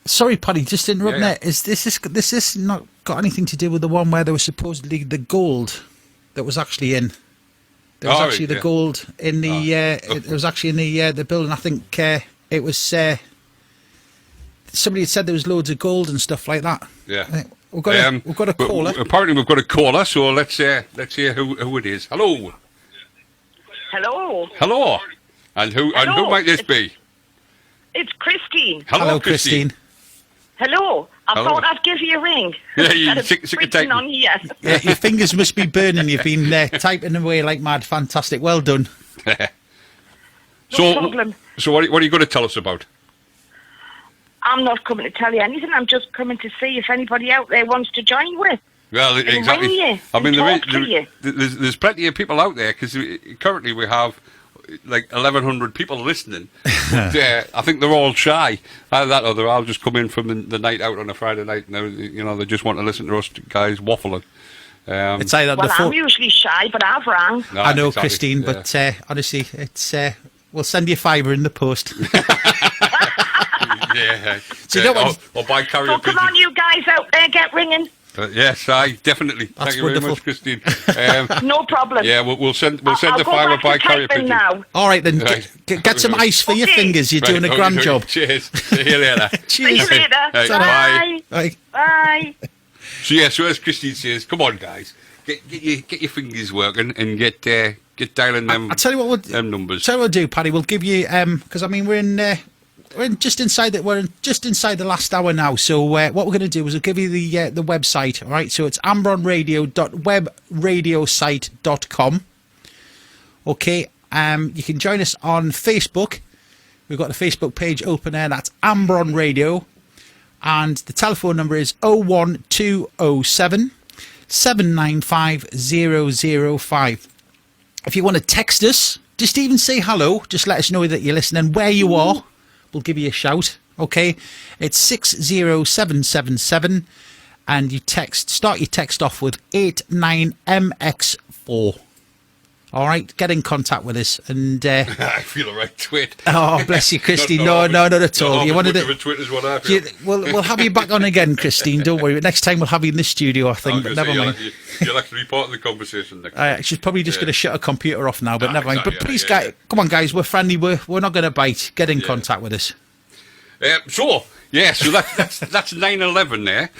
sorry, Paddy, just to interrupt Yeah, yeah. there. Is this not got anything to do with the one where there was supposedly the gold that was actually in? There was actually the gold in the. It was actually in the building. I think it was. Somebody had said there was loads of gold and stuff like that. Yeah. We've got a caller. Apparently, we've got a caller. So let's hear who it is. Hello. Hello. Hello. And who might this be? It's Christine. Hello, Christine. Hello. I Hello. thought I'd give you a ring. Yeah, you Instead of sick of switching typing. on here. Yeah, your fingers must be burning. You've been typing away like mad. Fantastic. Well done. No problem. So what are you going to tell us about? I'm not coming to tell you anything. I'm just coming to see if anybody out there wants to join with. Well, exactly. ring you I mean, and talk to you. there's plenty of people out there because currently we have like 1,100 people listening. But, I think they're all shy. Either that or they're all just come in from the night out on a Friday night. And they just want to listen to us guys waffling. It's either Well, the I'm phone. usually shy, but I've rang. No, I know, exactly, Christine, yeah. but honestly, it's. We'll send you a fiver in the post. Yeah. So you don't want- or buy carrier So come on, you guys out there, get ringing. Yes, definitely. That's Thank you very wonderful. much, Christine. No problem. Yeah, we'll send I'll the go fiver back by to carrier typing pigeon. now. All right, then. Right. Get some ice for your Okay. fingers. You're doing a Right, grand okay, job. Cheers. See you later. See you Cheers. later. Right, Bye. Right. Bye. So as Christine says, come on, guys, get your fingers working and get dialing them. I tell you what, them numbers. tell you what we'll do, Paddy. We'll give you because I mean we're just inside the last hour now. So what we're going to do is we'll give you the website. All right. So it's ambronradio.webradiosite.com. Okay. You can join us on Facebook. We've got the Facebook page open there. That's Ambron Radio. And the telephone number is 01207 795 005. If you want to text us, just even say hello. Just let us know that you're listening, where you are. We'll give you a shout. Okay. It's 60777. And you start your text off with 89MX4. All right, get in contact with us. And I feel a right twit. oh, bless you, Christine. Not Not at all. You wanted to to. twit is what I feel. We'll have you back on again, Christine. Don't worry. Next time we'll have you in the studio, I think. But never mind. You'll actually be part of the conversation next time. She's probably just going to shut her computer off now, but never mind. Exactly, But please, guys, come on, guys. We're friendly. We're not going to bite. Get in contact with us. So that's 9/11 there.